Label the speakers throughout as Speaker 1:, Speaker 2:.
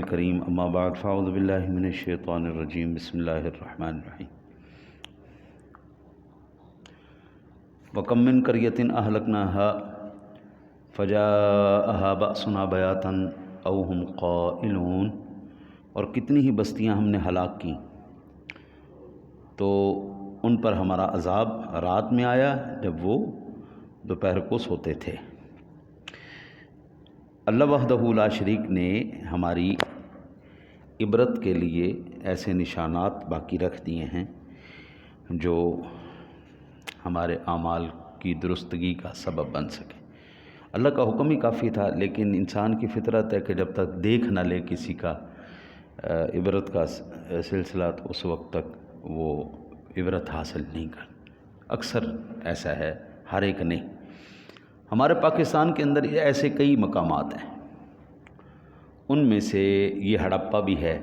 Speaker 1: الکریم اما بعد فاعوذ باللہ من الشیطان الرجیم بسم اللہ الرحمن الرحیم وَكَم مِّن قَرْيَةٍ أَهْلَكْنَاهَا فَجَاءَهَا بَأْسُنَا بَيَاتًا أَوْ هُمْ قَائِلُونَ، اور کتنی ہی بستیاں ہم نے ہلاک کی تو ان پر ہمارا عذاب رات میں آیا جب وہ دوپہر کو سوتے تھے۔ اللہ وحدہ لا شریک نے ہماری عبرت کے لیے ایسے نشانات باقی رکھ دیے ہیں جو ہمارے اعمال کی درستگی کا سبب بن سکے۔ اللہ کا حکم ہی کافی تھا، لیکن انسان کی فطرت ہے کہ جب تک دیکھ نہ لے کسی کا عبرت کا سلسلہ تو اس وقت تک وہ عبرت حاصل نہیں کر۔ اکثر ایسا ہے، ہر ایک نہیں۔ ہمارے پاکستان کے اندر ایسے کئی مقامات ہیں، ان میں سے یہ ہڑپا بھی ہے،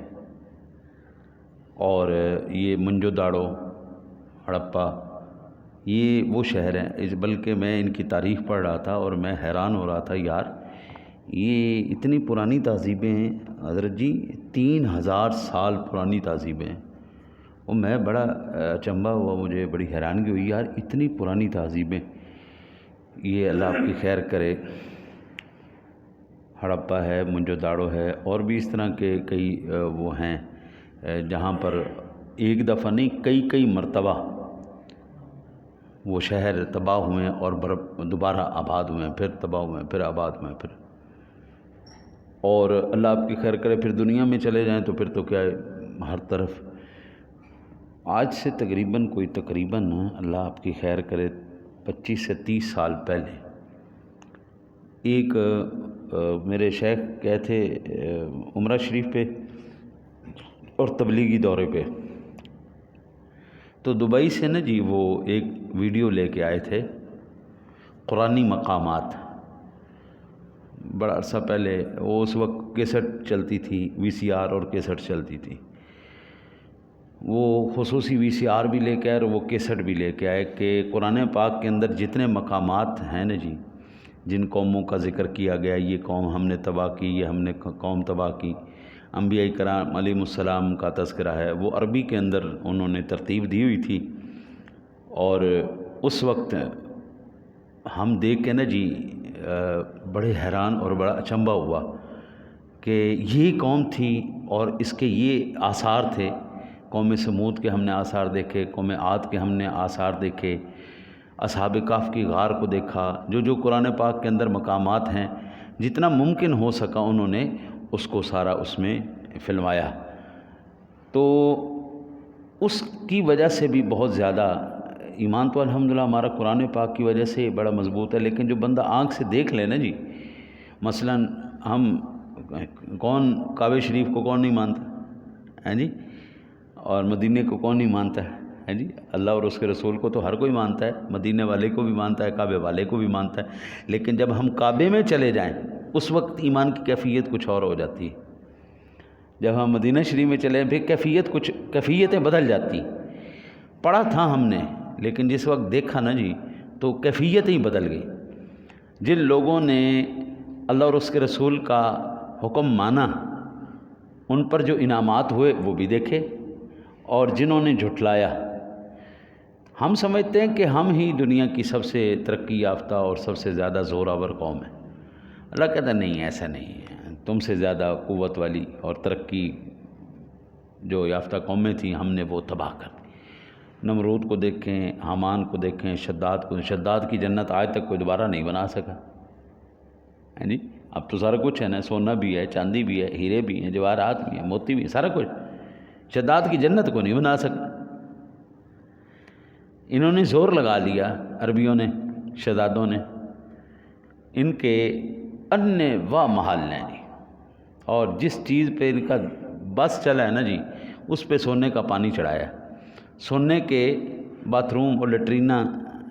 Speaker 1: اور یہ منجو داڑو ہڑپا، یہ وہ شہر ہیں۔ بلکہ میں ان کی تاریخ پڑھ رہا تھا اور میں حیران ہو رہا تھا، یار یہ اتنی پرانی تہذیبیں ہیں حضرت جی، 3000 سال پرانی تہذیبیں ہیں۔ اور میں بڑا اچنبھا ہوا، مجھے بڑی حیرانگی ہوئی، یار اتنی پرانی تہذیبیں۔ یہ اللہ آپ کی خیر کرے۔ ہڑپا ہے، منجو داڑو ہے، اور بھی اس طرح کے کئی وہ ہیں جہاں پر ایک دفعہ نہیں کئی مرتبہ وہ شہر تباہ ہوئے اور دوبارہ آباد ہوئے ہیں، پھر تباہ ہوئے ہیں، پھر آباد ہوئے ہیں، پھر۔ اور اللہ آپ کی خیر کرے، پھر دنیا میں چلے جائیں تو پھر تو کیا ہے، ہر طرف۔ آج سے تقریباً اللہ آپ کی خیر کرے 25 سے 30 سال پہلے ایک میرے شیخ گئے تھے عمرہ شریف پہ اور تبلیغی دورے پہ، تو دبئی سے نا جی وہ ایک ویڈیو لے کے آئے تھے، قرآنی مقامات۔ بڑا عرصہ پہلے، وہ اس وقت کیسٹ چلتی تھی، VCR اور کیسٹ چلتی تھی۔ وہ خصوصی VCR بھی لے کے آئے اور وہ کیسٹ بھی لے کے آئے کہ قرآن پاک کے اندر جتنے مقامات ہیں نا جی، جن قوموں کا ذکر کیا گیا، یہ قوم ہم نے تباہ کی، یہ ہم نے قوم تباہ کی، انبیاء کرام علیہ السلام کا تذکرہ ہے۔ وہ عربی کے اندر انہوں نے ترتیب دی ہوئی تھی، اور اس وقت ہم دیکھ کے نا جی بڑے حیران اور بڑا اچنبھا ہوا کہ یہ قوم تھی اور اس کے یہ آثار تھے۔ قوم سمود کے ہم نے آثار دیکھے، قوم عاد کے ہم نے آثار دیکھے، اصحاب کہف کی غار کو دیکھا، جو قرآن پاک کے اندر مقامات ہیں، جتنا ممکن ہو سکا انہوں نے اس کو سارا اس میں فلمایا۔ تو اس کی وجہ سے بھی بہت زیادہ ایمان تو الحمدللہ ہمارا قرآن پاک کی وجہ سے بڑا مضبوط ہے، لیکن جو بندہ آنکھ سے دیکھ لے نا جی، مثلا ہم کون کعبہ شریف کو کون نہیں مانتا ہے جی، اور مدینے کو کون نہیں مانتا ہے جی؟ اللہ اور اس کے رسول کو تو ہر کوئی مانتا ہے، مدینے والے کو بھی مانتا ہے، کعبے والے کو بھی مانتا ہے، لیکن جب ہم کعبے میں چلے جائیں اس وقت ایمان کی کیفیت کچھ اور ہو جاتی ہے۔ جب ہم مدینہ شریف میں چلے پھر کیفیتیں بدل جاتی ہیں۔ پڑھا تھا ہم نے، لیکن جس وقت دیکھا نا جی تو کیفیتیں ہی بدل گئی۔ جن لوگوں نے اللہ اور اس کے رسول کا حکم مانا، ان پر جو انعامات ہوئے وہ بھی دیکھے، اور جنہوں نے جھٹلایا، ہم سمجھتے ہیں کہ ہم ہی دنیا کی سب سے ترقی یافتہ اور سب سے زیادہ زوراور قوم ہے۔ اللہ کہتا ہے نہیں، ایسا نہیں ہے، تم سے زیادہ قوت والی اور ترقی جو یافتہ قومیں تھیں ہم نے وہ تباہ کر دی۔ نمرود کو دیکھیں، حامان کو دیکھیں، شداد کی جنت آج تک کوئی دوبارہ نہیں بنا سکا ہے جی۔ اب تو سارا کچھ ہے نا، سونا بھی ہے، چاندی بھی ہے، ہیرے بھی ہیں، جواہرات بھی ہیں، موتی بھی ہیں، سارا کچھ۔ شداد کی جنت کو نہیں بنا سکا۔ انہوں نے زور لگا لیا، عربیوں نے، شدادوں نے، ان کے اننے و محل ہیں جی، اور جس چیز پہ ان کا بس چلا ہے نا جی اس پہ سونے کا پانی چڑھایا۔ سونے کے باتھ روم اور لیٹرینہ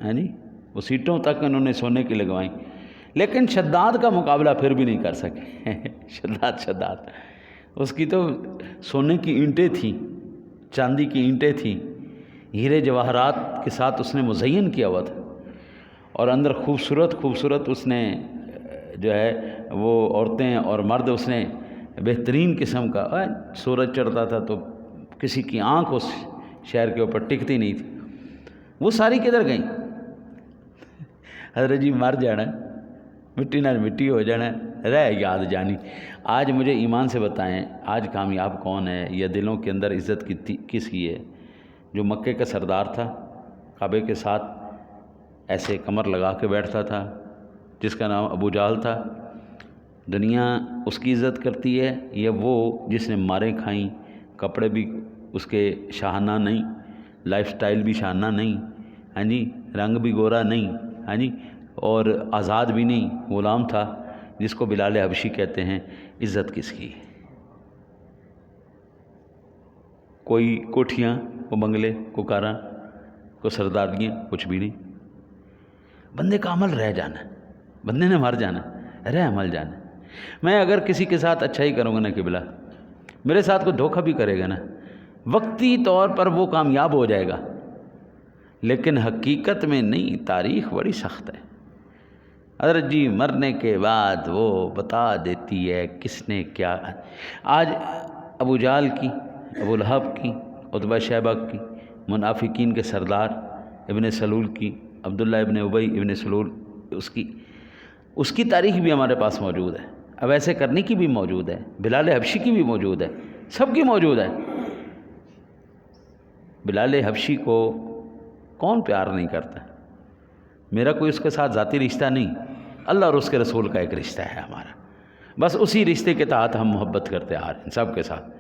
Speaker 1: ہیں جی، وہ سیٹوں تک انہوں نے سونے کی لگوائیں، لیکن شداد کا مقابلہ پھر بھی نہیں کر سکے۔ شداد اس کی تو سونے کی اینٹیں تھیں، چاندی کی اینٹیں تھیں، ہیرے جواہرات کے ساتھ اس نے مزین کیا ہوا تھا، اور اندر خوبصورت اس نے جو ہے وہ عورتیں اور مرد اس نے بہترین قسم کا سورج چڑھتا تھا تو کسی کی آنکھ اس شہر کے اوپر ٹکتی نہیں تھی، وہ ساری کدھر گئیں؟ حضرت جی مر جانا، مٹی نہ مٹی ہو جانا، رہ یاد جانی۔ آج مجھے ایمان سے بتائیں، آج کامیاب کون ہے یا دلوں کے اندر عزت کس کی ہے؟ جو مکے کا سردار تھا، کعبے کے ساتھ ایسے کمر لگا کے بیٹھتا تھا، جس کا نام ابو جہل تھا، دنیا اس کی عزت کرتی ہے؟ یا وہ جس نے ماریں کھائیں، کپڑے بھی اس کے شاہانہ نہیں، لائف سٹائل بھی شاہانہ نہیں، ہاں جی، رنگ بھی گورا نہیں، ہاں جی، اور آزاد بھی نہیں، غلام تھا جس کو بلال حبشی کہتے ہیں، عزت کس کی؟ کوئی کوٹھیاں، کوئی بنگلے، کوئی کاراں، کوئی سرداریاں، کچھ بھی نہیں۔ بندے کا عمل رہ جانا ہے، بندے نے مر جانا ہے، رہ عمل جانا ہے۔ میں اگر کسی کے ساتھ اچھائی کروں گا نا قبلہ، میرے ساتھ کوئی دھوکہ بھی کرے گا نا، وقتی طور پر وہ کامیاب ہو جائے گا، لیکن حقیقت میں نہیں۔ تاریخ بڑی سخت ہے۔ حضرت جی مرنے کے بعد وہ بتا دیتی ہے کس نے کیا۔ آج ابو جہل کی، ابو لہب کی، عتبہ شیبہ کی، منافقین کے سردار ابن سلول کی، عبداللہ ابن ابی ابن سلول، اس کی تاریخ بھی ہمارے پاس موجود ہے، اب ایسے کرنے کی بھی موجود ہے، بلال حبشی کی بھی موجود ہے، سب کی موجود ہے۔ بلال حبشی کو کون پیار نہیں کرتا؟ میرا کوئی اس کے ساتھ ذاتی رشتہ نہیں، اللہ اور اس کے رسول کا ایک رشتہ ہے ہمارا، بس اسی رشتے کے تحت ہم محبت کرتے آ رہے ہیں سب کے ساتھ۔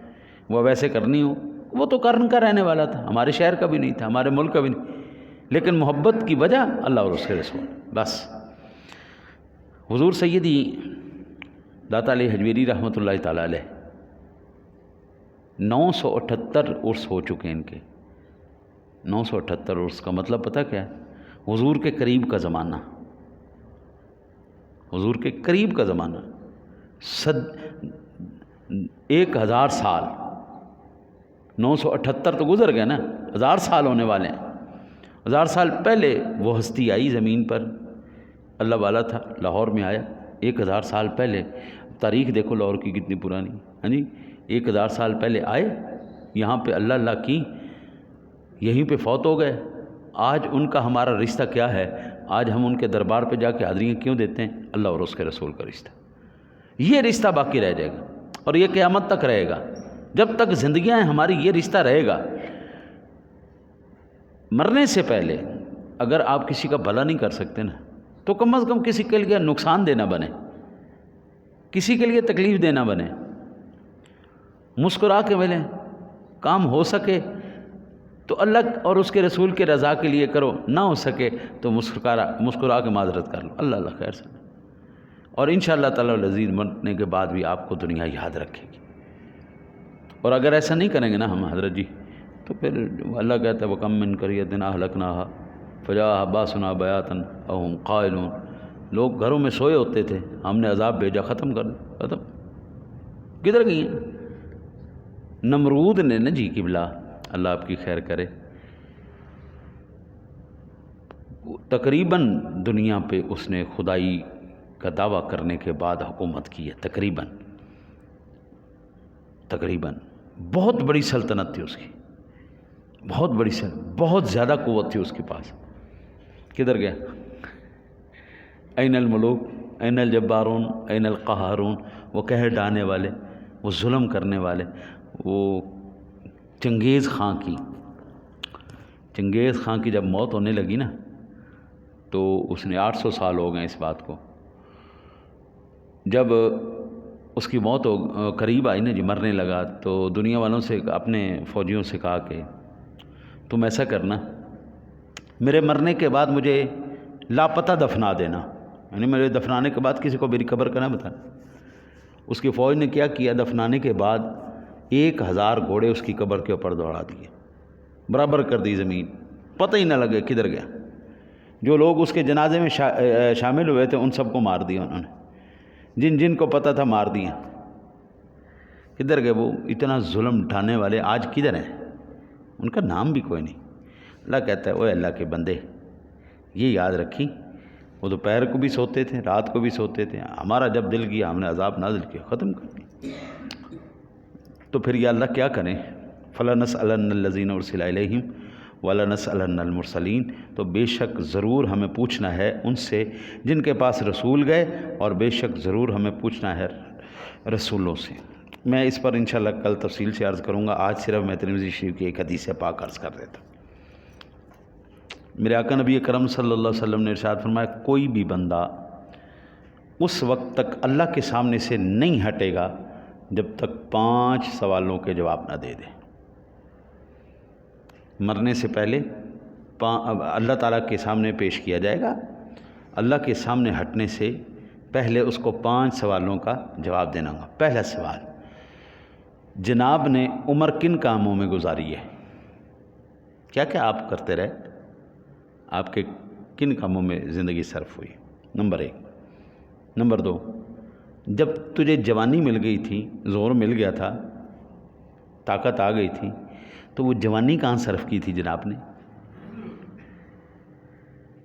Speaker 1: وہ ویسے کرنی ہو، وہ تو کرن کا رہنے والا تھا، ہمارے شہر کا بھی نہیں تھا، ہمارے ملک کا بھی نہیں، لیکن محبت کی وجہ اللہ اور اس کے رسول، بس۔ حضور سیدی داتا علی حجویری رحمۃ اللہ تعالیٰ علیہ 978 عرس ہو چکے ہیں ان کے۔ 978 عرس کا مطلب پتہ کیا ہے؟ حضور کے قریب کا زمانہ، حضور کے قریب کا زمانہ، 1000 سال۔ 978 تو گزر گئے نا، 1000 سال ہونے والے ہیں۔ 1000 سال پہلے وہ ہستی آئی زمین پر، اللہ والا تھا، لاہور میں آیا 1000 سال پہلے۔ تاریخ دیکھو لاہور کی کتنی پرانی، ہاں جی، 1000 سال پہلے آئے یہاں پہ، اللہ اللہ کی، یہیں پہ فوت ہو گئے۔ آج ان کا ہمارا رشتہ کیا ہے؟ آج ہم ان کے دربار پہ جا کے حاضریاں کیوں دیتے ہیں؟ اللہ اور اس کے رسول کا رشتہ، یہ رشتہ باقی رہ جائے گا، اور یہ قیامت تک رہے گا۔ جب تک زندگیاں ہیں ہماری یہ رشتہ رہے گا۔ مرنے سے پہلے اگر آپ کسی کا بھلا نہیں کر سکتے نا، تو کم از کم کسی کے لیے نقصان دینا بنے، کسی کے لیے تکلیف دینا بنے، مسکرا کے ملیں، کام ہو سکے تو اللہ اور اس کے رسول کے رضا کے لیے کرو، نہ ہو سکے تو مسکرا کے معذرت کر لو، اللہ اللہ خیر سے۔ اور انشاءاللہ تعالی العزیز مرنے کے بعد بھی آپ کو دنیا یاد رکھے گی۔ اور اگر ایسا نہیں کریں گے نا ہم حضرت جی، تو پھر اللہ کہتا ہے وَكَم مِّن قَرْيَةٍ أَهْلَكْنَاهَا فَجَاءَهَا بَأْسُنَا بَيَاتًا أَوْ هُمْ قَائِلُونَ۔ لوگ گھروں میں سوئے ہوتے تھے، ہم نے عذاب بھیجا، ختم کر دیا، ختم۔ کدھر گئی ہیں؟ نمرود نے نا جی قبلہ، اللہ آپ کی خیر کرے، تقریباً دنیا پہ اس نے خدائی کا دعویٰ کرنے کے بعد حکومت کی ہے، تقریباً بہت بڑی سلطنت تھی اس کی، بہت بڑی سلطنت، بہت زیادہ قوت تھی اس کے پاس۔ کدھر گیا؟ این الملوک، این الجبارون، این القہارون، وہ قہر ڈھانے والے، وہ ظلم کرنے والے۔ وہ چنگیز خان کی جب موت ہونے لگی نا، تو اس نے 800 سال ہو گئے اس بات کو، جب اس کی موت قریب آئی نا جی، مرنے لگا، تو دنیا والوں سے، اپنے فوجیوں سے کہا کہ تم ایسا کرنا، میرے مرنے کے بعد مجھے لاپتہ دفنا دینا، یعنی میرے دفنانے کے بعد کسی کو میری قبر کا نہ بتانا۔ اس کی فوج نے کیا کیا؟ دفنانے کے بعد 1000 گھوڑے اس کی قبر کے اوپر دوڑا دیے، برابر کر دی زمین، پتہ ہی نہ لگے کدھر گیا۔ جو لوگ اس کے جنازے میں شامل ہوئے تھے ان سب کو مار دیا انہوں نے، جن کو پتہ تھا مار دیا۔ کدھر گئے وہ اتنا ظلم ڈھانے والے؟ آج کدھر ہیں؟ ان کا نام بھی کوئی نہیں۔ اللہ کہتا ہے اوے اللہ کے بندے، یہ یاد رکھی، وہ دوپہر کو بھی سوتے تھے، رات کو بھی سوتے تھے، ہمارا جب دل کیا ہم نے عذاب نازل کیا، ختم کر دیا۔ تو پھر یا اللہ کیا کریں؟ فَلَنَسْأَلَنَّ الَّذِينَ أُرْسِلَ إِلَيْهِمْ وَلَنَسْأَلَنَّ الْمُرْسَلِينَ، تو بے شک ضرور ہمیں پوچھنا ہے ان سے جن کے پاس رسول گئے، اور بے شک ضرور ہمیں پوچھنا ہے رسولوں سے۔ میں اس پر انشاءاللہ کل تفصیل سے عرض کروں گا، آج صرف میں ترمذی شریف کی ایک حدیث پاک عرض کر دیتا ہوں۔ میرے آقا نبی کرم صلی اللہ علیہ وسلم نے ارشاد فرمایا، کوئی بھی بندہ اس وقت تک اللہ کے سامنے سے نہیں ہٹے گا جب تک 5 سوالوں کے جواب نہ دے دے۔ مرنے سے پہلے اللہ تعالیٰ کے سامنے پیش کیا جائے گا، اللہ کے سامنے ہٹنے سے پہلے اس کو 5 سوالوں کا جواب دینا ہوگا۔ پہلا سوال، جناب نے عمر کن کاموں میں گزاری ہے؟ کیا کیا آپ کرتے رہے؟ آپ کے کن کاموں میں زندگی صرف ہوئی؟ نمبر 1۔ نمبر 2، جب تجھے جوانی مل گئی تھی، زور مل گیا تھا، طاقت آ گئی تھی، تو وہ جوانی کہاں صرف کی تھی جناب نے؟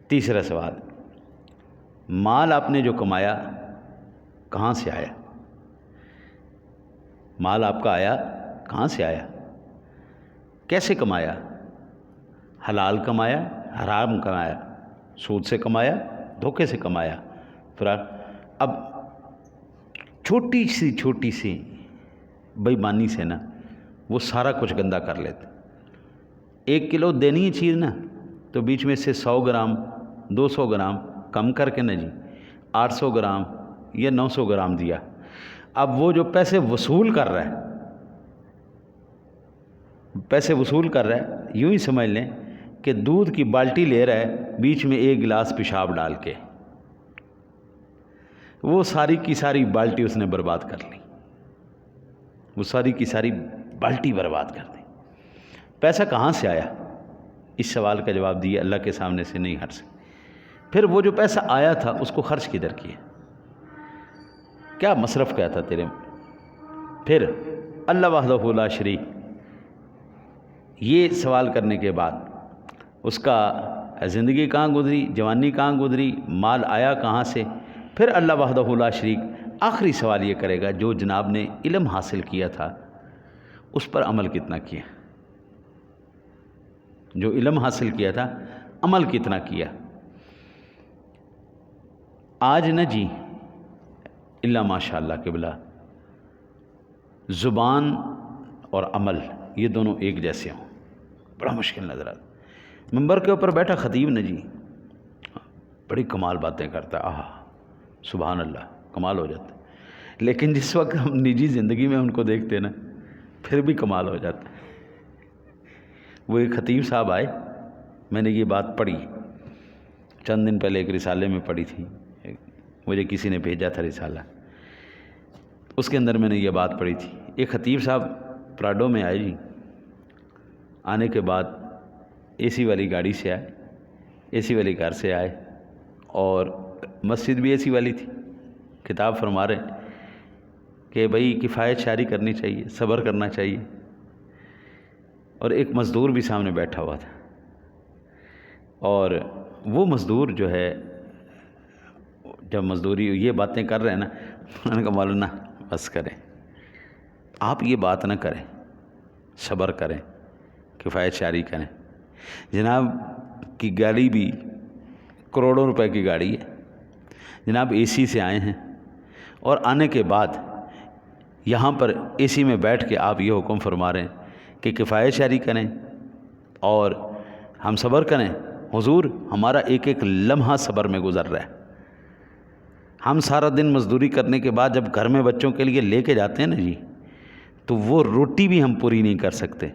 Speaker 1: تیسرا سوال، مال آپ نے جو کمایا کہاں سے آیا؟ مال آپ کا آیا کہاں سے آیا؟ کیسے کمایا؟ حلال کمایا، حرام کمایا، سود سے کمایا، دھوکے سے کمایا؟ اب چھوٹی سی بےایمانی سے نا وہ سارا کچھ گندا کر لیتے۔ 1 کلو دینی ہے چیز نا، تو بیچ میں سے 100 گرام 200 گرام کم کر کے نا جی 800 گرام یا 900 گرام دیا۔ اب وہ جو پیسے وصول کر رہا ہے، یوں ہی سمجھ لیں کہ دودھ کی بالٹی لے رہا ہے، بیچ میں 1 گلاس پیشاب ڈال کے، وہ ساری کی ساری بالٹی اس نے برباد کر لی، وہ ساری کی ساری بالٹی برباد کر دی۔ پیسہ کہاں سے آیا؟ اس سوال کا جواب دیا، اللہ کے سامنے سے نہیں ہٹ سکتے۔ پھر وہ جو پیسہ آیا تھا اس کو خرچ کدھر کیا؟ کیا مصرف کیا تھا تیرے میں؟ پھر اللہ وحدہ لا شریک، یہ سوال کرنے کے بعد اس کا زندگی کہاں گزری، جوانی کہاں گزری، مال آیا کہاں سے؟ پھر اللہ وحدہ لا شریک آخری سوال یہ کرے گا، جو جناب نے علم حاصل کیا تھا اس پر عمل کتنا کیا؟ جو علم حاصل کیا تھا عمل کتنا کیا؟ آج نہ جی اللہ ماشاء اللہ قبلہ، زبان اور عمل یہ دونوں ایک جیسے ہوں، بڑا مشکل نظر آتا۔ ممبر کے اوپر بیٹھا خطیب نے جی بڑی کمال باتیں کرتا ہے، سبحان اللہ، کمال ہو جاتا ہے، لیکن جس وقت ہم نجی زندگی میں ان کو دیکھتے ہیں نا پھر بھی کمال ہو جاتا ہے۔ وہ ایک خطیب صاحب آئے، میں نے یہ بات پڑھی چند دن پہلے، ایک رسالے میں پڑھی تھی، مجھے کسی نے بھیجا تھا رسالہ، اس کے اندر میں نے یہ بات پڑھی تھی۔ ایک خطیب صاحب پراڈو میں آئے جی، آنے کے بعد اے سی والی گاڑی سے آئے، اے سی والی کار سے آئے، اور مسجد بھی اے سی والی تھی۔ کتاب فرما رہے کہ بھئی کفایت شاری کرنی چاہیے، صبر کرنا چاہیے، اور ایک مزدور بھی سامنے بیٹھا ہوا تھا، اور وہ مزدور جو ہے جب مزدوری یہ باتیں کر رہے ہیں نا، انہوں نے کہا مولانا بس کریں، آپ یہ بات نہ کریں، صبر کریں، کفایت شاری کریں۔ جناب کی گاڑی بھی کروڑوں روپے کی گاڑی ہے، جناب اے سی سے آئے ہیں، اور آنے کے بعد یہاں پر اے سی میں بیٹھ کے آپ یہ حکم فرما رہے ہیں کہ کفایت شاری کریں اور ہم صبر کریں۔ حضور ہمارا ایک ایک لمحہ صبر میں گزر رہا ہے، ہم سارا دن مزدوری کرنے کے بعد جب گھر میں بچوں کے لیے لے کے جاتے ہیں نا جی، تو وہ روٹی بھی ہم پوری نہیں کر سکتے،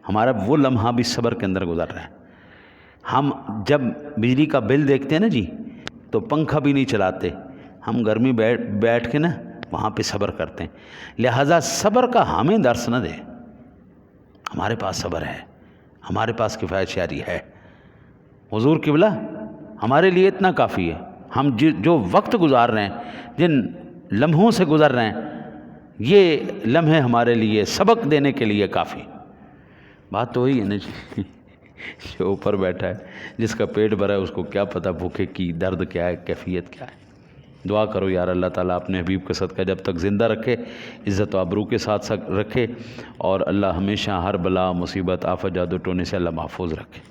Speaker 1: ہمارا وہ لمحہ بھی صبر کے اندر گزر رہا ہے۔ ہم جب بجلی کا بل دیکھتے ہیں نا جی، تو پنکھا بھی نہیں چلاتے، ہم گرمی بیٹھ کے نا وہاں پہ صبر کرتے ہیں۔ لہٰذا صبر کا ہمیں درس نہ دے، ہمارے پاس صبر ہے، ہمارے پاس کفایت شاری ہے۔ حضور قبلہ ہمارے لیے اتنا کافی ہے، ہم جو وقت گزار رہے ہیں، جن لمحوں سے گزر رہے ہیں، یہ لمحے ہمارے لیے سبق دینے کے لیے کافی۔ بات تو وہی ہے نا جی، جو اوپر بیٹھا ہے، جس کا پیٹ بھرا ہے، اس کو کیا پتہ بھوکے کی درد کیا ہے، کیفیت کیا ہے۔ دعا کرو یار اللہ تعالیٰ اپنے حبیب کے صدقہ جب تک زندہ رکھے، عزت و آبرو کے ساتھ رکھے، اور اللہ ہمیشہ ہر بلا مصیبت آفت جادو ٹونے سے اللہ محفوظ رکھے۔